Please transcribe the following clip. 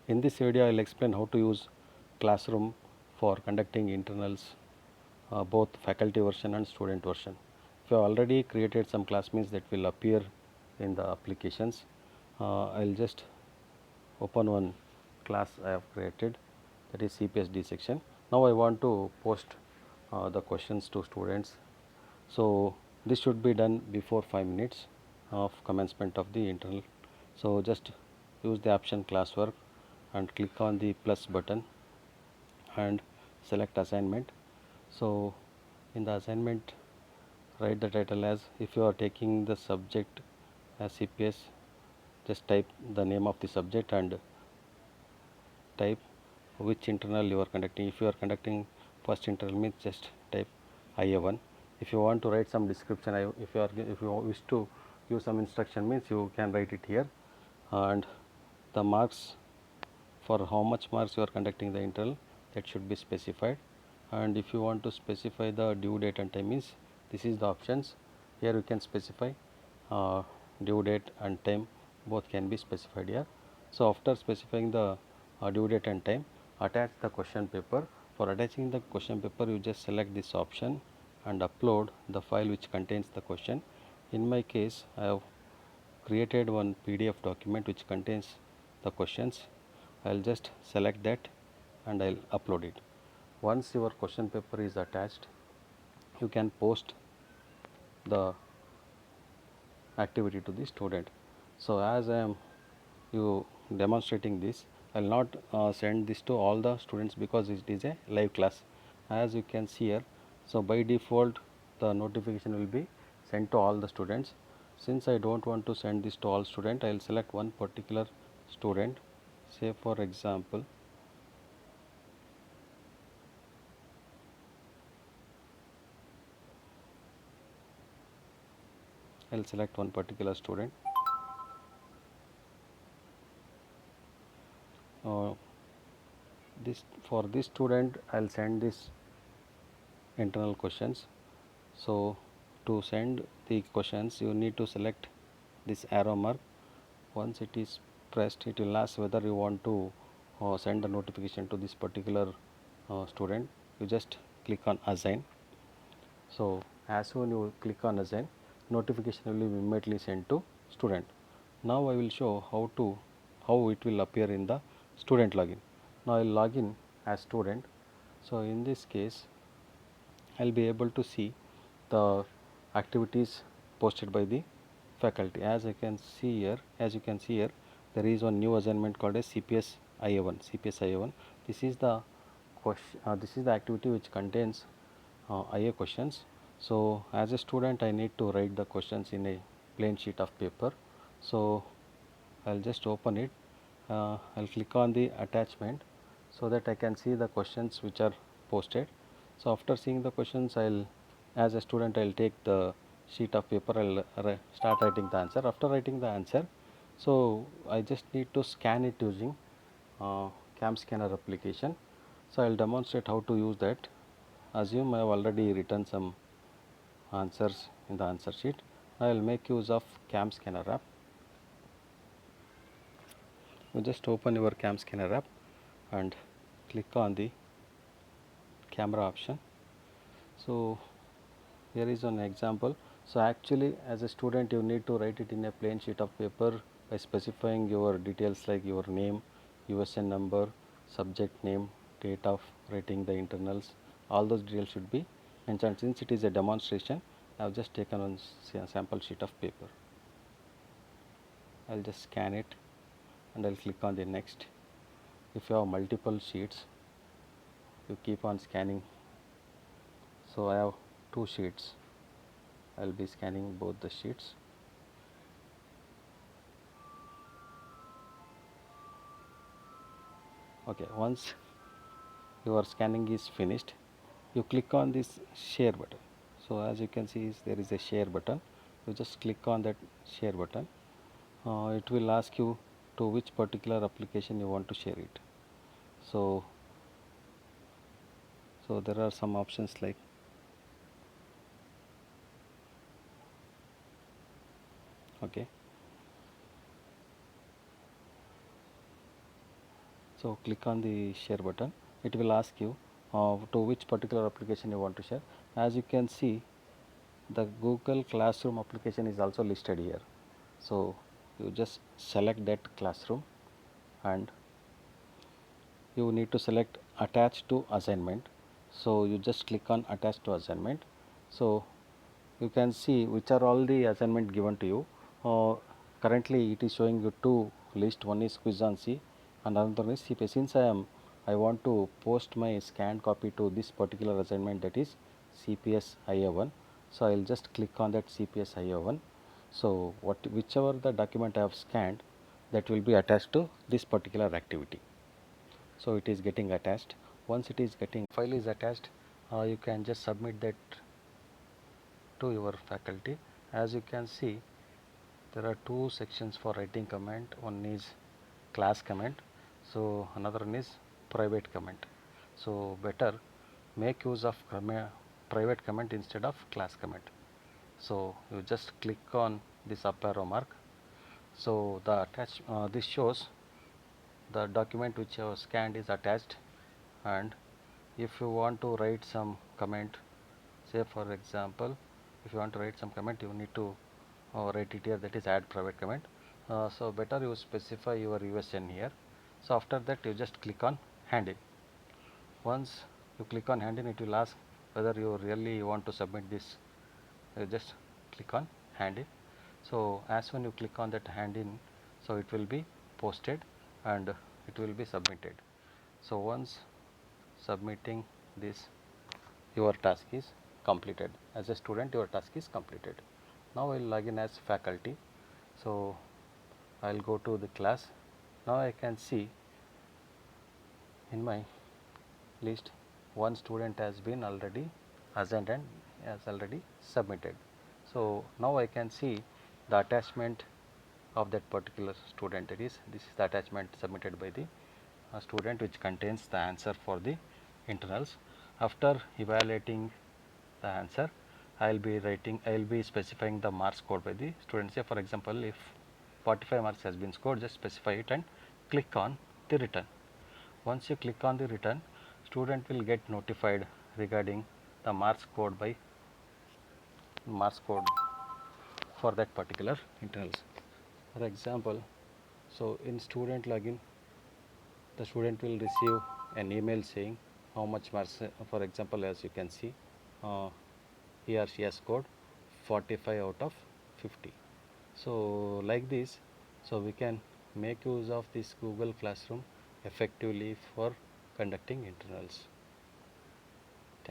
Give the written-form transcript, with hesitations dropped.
In this video, I will explain how to use Classroom for conducting internals, both faculty version and student version. If you have already created some classmates that will appear in the applications, I will just open one class I have created, that is CPSD section. Now I want to post the questions to students. So this should be done before 5 minutes of commencement of the internal. So just use the option classwork and click on the plus button and select assignment. So in the assignment, write the title as, if you are taking the subject as CPS, just type the name of the subject and type which internal you are conducting. If you are conducting first internal means just type IA1. If you want to write some description, if you wish to give some instruction means you can write it here, and the marks, for how much marks you are conducting the internal, that should be specified. And if you want to specify the due date and time means, this is the options. Here you can specify due date and time, both can be specified here. So after specifying the due date and time, attach the question paper. For attaching the question paper, you just select this option and upload the file which contains the question. In my case, I have created one PDF document which contains the questions. I'll just select that and I'll upload it. Once your question paper is attached, you can post the activity to the student. So as I am you demonstrating this, I will not send this to all the students because it is a live class, as you can see here. So by default the notification will be sent to all the students. Since I don't want to send this to all students, I will select one particular student. Say for example, I will select one particular student. Uh, this for this student I will send this internal questions. So to send the questions, you need to select this arrow mark. Once it is pressed, it will ask whether you want to send a notification to this particular student. You just click on assign. So as soon you click on assign, notification will be immediately sent to student. Now I will show how it will appear in the student login. Now I will log in as student. So in this case, I will be able to see the activities posted by the faculty. As you can see here, there is one new assignment called as CPS IA1. CPS IA1. This is the question. This is the activity which contains IA questions. So as a student, I need to write the questions in a plain sheet of paper. So I'll just open it. I'll click on the attachment so that I can see the questions which are posted. So after seeing the questions, as a student, I'll take the sheet of paper, I'll start writing the answer. After writing the answer, so I just need to scan it using CAM scanner application. So I'll demonstrate how to use that. Assume I have already written some answers in the answer sheet. I will make use of CAM scanner app. You just open your CAM scanner app and click on the camera option. So here is an example. So actually, as a student, you need to write it in a plain sheet of paper by specifying your details like your name, USN number, subject name, date of writing the internals. All those details should be mentioned. Since it is a demonstration, I have just taken one sample sheet of paper. I'll just scan it and I'll click on the next. If you have multiple sheets, you keep on scanning. So I have 2 sheets. I'll be scanning both the sheets. Okay, once your scanning is finished, you click on this share button. So as you can see, there is a share button. You just click on that share button. It will ask you to which particular application you want to share it. So there are some options like okay. So click on the share button. It will ask you to which particular application you want to share. As you can see, the Google Classroom application is also listed here. So you just select that classroom and you need to select attach to assignment. So you just click on attach to assignment. So you can see which are all the assignment given to you. Currently it is showing you two list. One is quiz on C and another is CPA. Since I want to post my scanned copy to this particular assignment, that is CPS IA1. So I will just click on that CPS IA1. So whichever the document I have scanned, that will be attached to this particular activity. So it is getting attached. Once it is getting file is attached, you can just submit that to your faculty. As you can see, there are two sections for writing comment. One is class comment, so another one is private comment. So better make use of private comment instead of class comment. So you just click on this up arrow mark. So the this shows the document which you have scanned is attached, and if you want to write some comment, say for example, if you want to write some comment, you need to write it here, that is add private comment. So better you specify your USN here. So after that you just click on hand in. Once you click on hand in, it will ask whether you really want to submit this. You just click on hand in. So as when you click on that hand in, so it will be posted and it will be submitted. So once submitting this, your task is completed. As a student, your task is completed. Now I will log in as faculty. So I will go to the class. Now I can see in my list one student has been already assigned and has already submitted. So now I can see the attachment of that particular student. It is this is the attachment submitted by the student, which contains the answer for the internals. After evaluating the answer, I will be specifying the marks scored by the student. Say for example, if 45 marks has been scored, just specify it and click on the return. Once you click on the return, student will get notified regarding the marks scored for that particular internals. For example, so in student login, the student will receive an email saying how much marks. For example, as you can see, uh, he or she has scored 45 out of 50. So like this, so we can make use of this Google Classroom effectively for conducting internals.